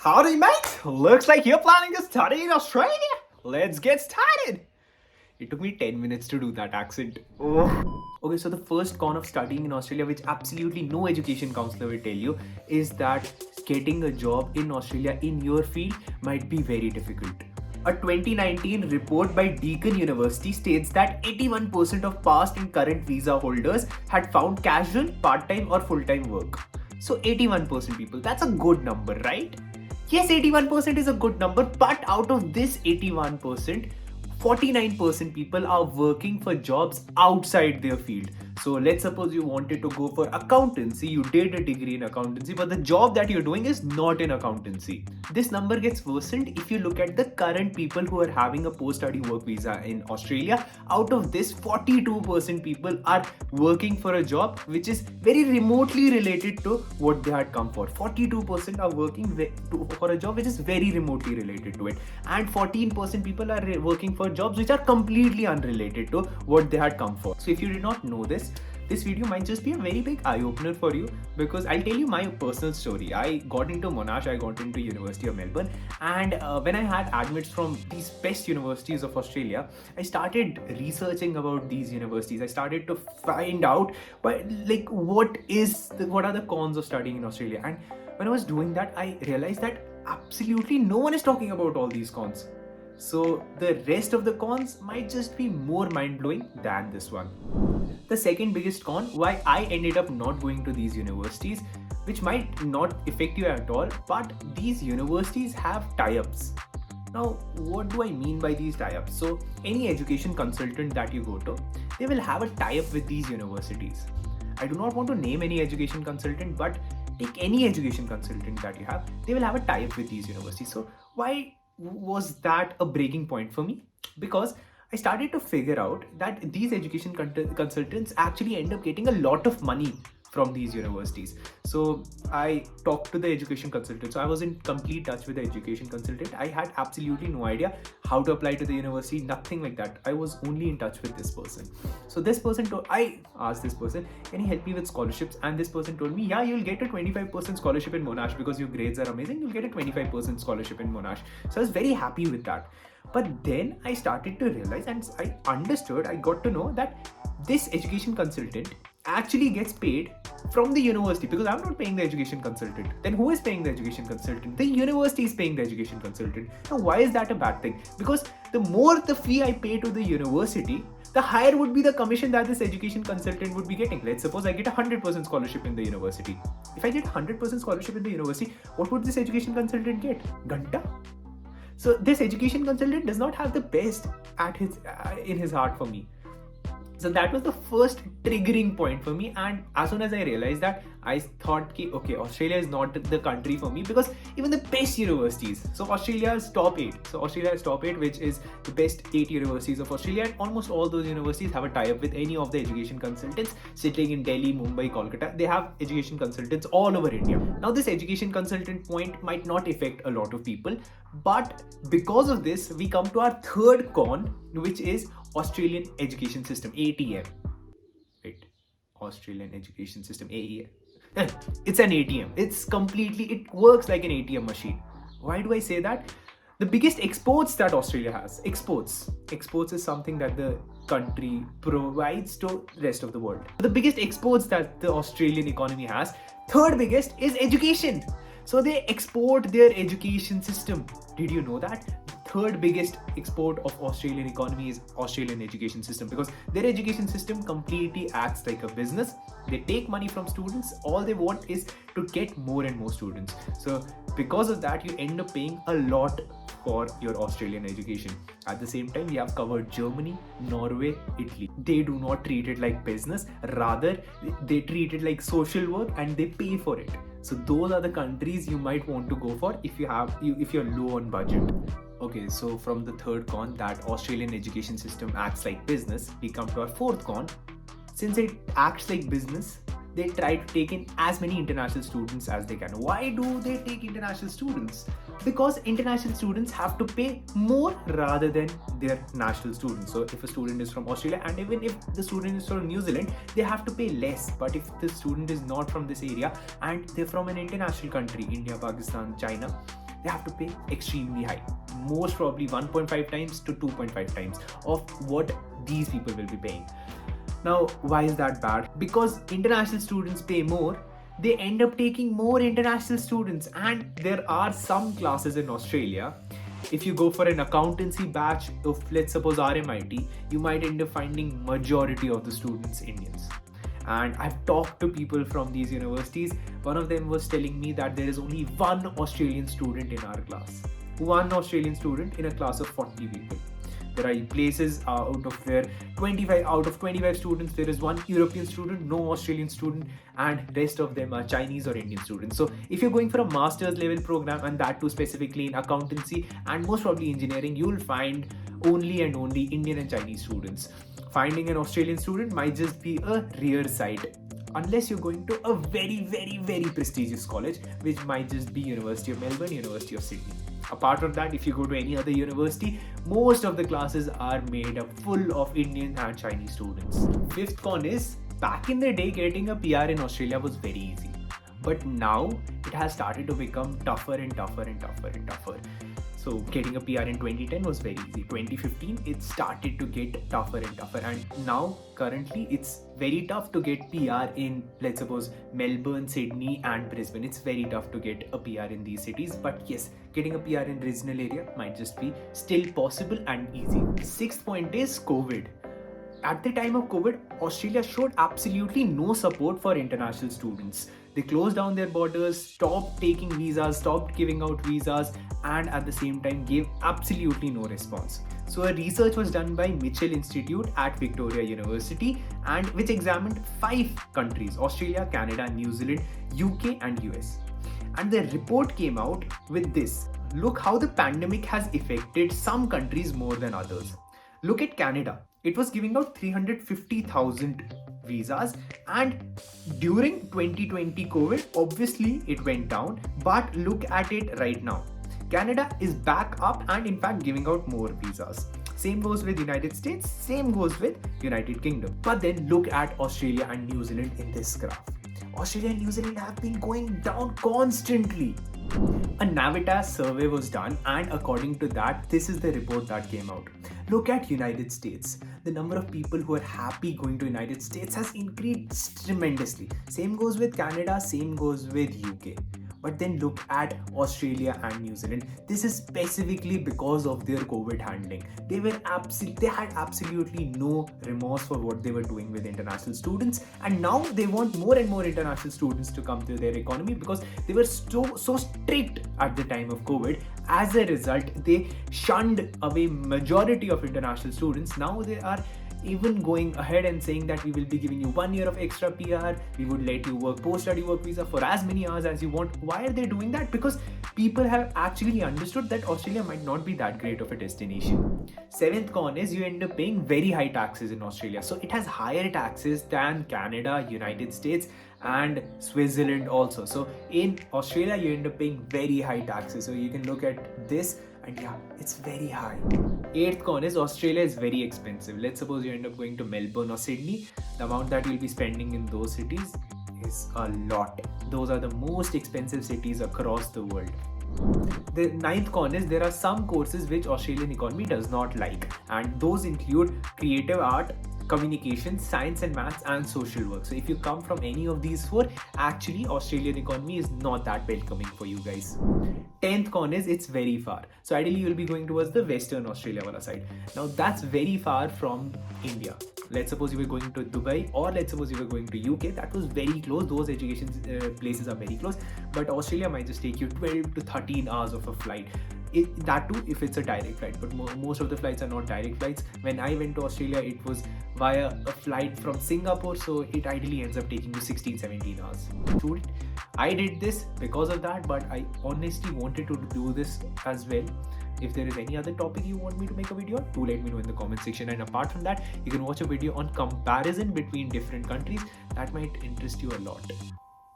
Howdy, mate! Looks like you're planning to study in Australia. Let's get started. It took me 10 minutes to do that accent. Oh. Okay, so the first con of studying in Australia, which absolutely no education counselor will tell you, is that getting a job in Australia in your field might be very difficult. A 2019 report by Deakin University states that 81% of past and current visa holders had found casual, part time, or full time work. So 81% people, that's a good number, right? Yes, 81% is a good number, but out of this 81%, 49% people are working for jobs outside their field. So let's suppose you wanted to go for accountancy, you did a degree in accountancy, but the job that you're doing is not in accountancy. This number gets worsened if you look at the current people who are having a post-study work visa in Australia. Out of this, 42% people are working for a job which is very remotely related to what they had come for. 42% are working for a job which is very remotely related to it, and 14% people are working for jobs which are completely unrelated to what they had come for. So if you did not know this video might just be a very big eye-opener for you, because I'll tell you my personal story. I got into Monash, I got into University of Melbourne, and when I had admits from these best universities of Australia, I started researching about these universities. I started to find out what are the cons of studying in Australia. And when I was doing that, I realized that absolutely no one is talking about all these cons. So the rest of the cons might just be more mind-blowing than this one. The second biggest con, why I ended up not going to these universities, which might not affect you at all, but these universities have tie-ups. Now, what do I mean by these tie-ups? So any education consultant that you go to, they will have a tie-up with these universities. I do not want to name any education consultant, but take any education consultant that you have, they will have a tie-up with these universities. So why was that a breaking point for me? Because I started to figure out that these education consultants actually end up getting a lot of money from these universities. So I talked to the education consultant. So I was in complete touch with the education consultant. I had absolutely no idea how to apply to the university, nothing like that. I was only in touch with this person. So this person I asked this person, can you help me with scholarships? And this person told me, yeah, you'll get a 25% scholarship in Monash because your grades are amazing. You'll get a 25% scholarship in Monash. So I was very happy with that. But then I started to realize, and I got to know that this education consultant actually gets paid from the university, because I'm not paying the education consultant. Then who is paying the education consultant? The university is paying the education consultant. Now, why is that a bad thing? Because the more the fee I pay to the university, the higher would be the commission that this education consultant would be getting. Let's suppose I get 100% scholarship in the university. If I get 100% scholarship in the university, what would this education consultant get? Ganta? So this education consultant does not have the best at in his heart for me. So that was the first triggering point for me, and as soon as I realized that, I thought, okay, Australia is not the country for me, because even the best universities, so Australia's top 8, which is the best 8 universities of Australia, and almost all those universities have a tie-up with any of the education consultants sitting in Delhi, Mumbai, Kolkata. They have education consultants all over India. Now this education consultant point might not affect a lot of people, but because of this, we come to our third con, which is Australian education system, ATM. Wait, Australian education system, AEM. It's an ATM. It works like an ATM machine. Why do I say that? The biggest exports that Australia has, exports is something that the country provides to the rest of the world. The biggest exports that the Australian economy has, third biggest, is education. So they export their education system. Did you know that? Third biggest export of Australian economy is Australian education system, because their education system completely acts like a business. They take money from students. All they want is to get more and more students. So because of that, you end up paying a lot for your Australian education. At the same time, we have covered Germany, Norway, Italy. They do not treat it like business. Rather, they treat it like social work, and they pay for it. So those are the countries you might want to go for if you're low on budget. Okay, so from the third con, that Australian education system acts like business, we come to our fourth con. Since it acts like business, they try to take in as many international students as they can. Why do they take international students? Because international students have to pay more rather than their national students. So if a student is from Australia, and even if the student is from New Zealand, they have to pay less. But if the student is not from this area and they're from an international country, India, Pakistan, China, they have to pay extremely high, most probably 1.5 times to 2.5 times of what these people will be paying. Now, why is that bad? Because international students pay more, they end up taking more international students, and there are some classes in Australia. If you go for an accountancy batch of, let's suppose, RMIT, you might end up finding majority of the students Indians. And I've talked to people from these universities. One of them was telling me that there is only one Australian student in our class. One Australian student in a class of 40 people. There are places out of where 25 students, there is one European student, no Australian student, and rest of them are Chinese or Indian students. So if you're going for a master's level program, and that too specifically in accountancy and most probably engineering, you'll find only and only Indian and Chinese students. Finding an Australian student might just be a rare sight, unless you're going to a very, very, very prestigious college, which might just be University of Melbourne, University of Sydney. Apart from that, if you go to any other university, most of the classes are made up full of Indian and Chinese students. Fifth con is, back in the day, getting a PR in Australia was very easy. But now it has started to become tougher and tougher and tougher and tougher. So getting a PR in 2010 was very easy. 2015, it started to get tougher and tougher. And now, currently, it's very tough to get PR in, let's suppose, Melbourne, Sydney and Brisbane. It's very tough to get a PR in these cities. But yes, getting a PR in regional area might just be still possible and easy. Sixth point is COVID. At the time of COVID, Australia showed absolutely no support for international students. They closed down their borders, stopped taking visas, stopped giving out visas, and at the same time gave absolutely no response. So a research was done by Mitchell Institute at Victoria University, and which examined 5 countries: Australia, Canada, New Zealand, UK and US. And the report came out with this. Look how the pandemic has affected some countries more than others. Look at Canada. It was giving out 350,000 visas, and during 2020 COVID, obviously it went down, but look at it right now. Canada is back up and in fact giving out more visas. Same goes with United States, same goes with United Kingdom. But then look at Australia and New Zealand in this graph. Australia and New Zealand have been going down constantly. A Navitas survey was done, and according to that, this is the report that came out. Look at United States. The number of people who are happy going to United States has increased tremendously. Same goes with Canada, same goes with UK. But then look at Australia and New Zealand. This is specifically because of their COVID handling. They had absolutely no remorse for what they were doing with international students, and now they want more and more international students to come to their economy because they were so strict at the time of COVID. As a result, they shunned away majority of international students. Now they are even going ahead and saying that we will be giving you 1 year of extra PR, we would let you work post-study work visa for as many hours as you want. Why are they doing that? Because people have actually understood that Australia might not be that great of a destination. Seventh con is you end up paying very high taxes in Australia. So it has higher taxes than Canada, United States and Switzerland also. So in Australia, you end up paying very high taxes. So you can look at this, and yeah, it's very high. Eighth con is Australia is very expensive. Let's suppose you end up going to Melbourne or Sydney. The amount that you'll be spending in those cities is a lot. Those are the most expensive cities across the world. The ninth con is there are some courses which Australian economy does not like, and those include creative art, communication, science and maths and social work. So if you come from any of these 4, actually Australian economy is not that welcoming for you guys. 10th con is it's very far. So ideally you'll be going towards the Western Australia wala side. Now that's very far from India. Let's suppose you were going to Dubai, or let's suppose you were going to UK. That was very close. Those education places are very close. But Australia might just take you 12 to 13 hours of a flight. That too if it's a direct flight, but most of the flights are not direct flights. When I went to Australia, it was via a flight from Singapore, so it ideally ends up taking you 16-17 hours. I did this because of that, but I honestly wanted to do this as well. If there is any other topic you want me to make a video on, do let me know in the comment section. And apart from that, you can watch a video on comparison between different countries. That might interest you a lot.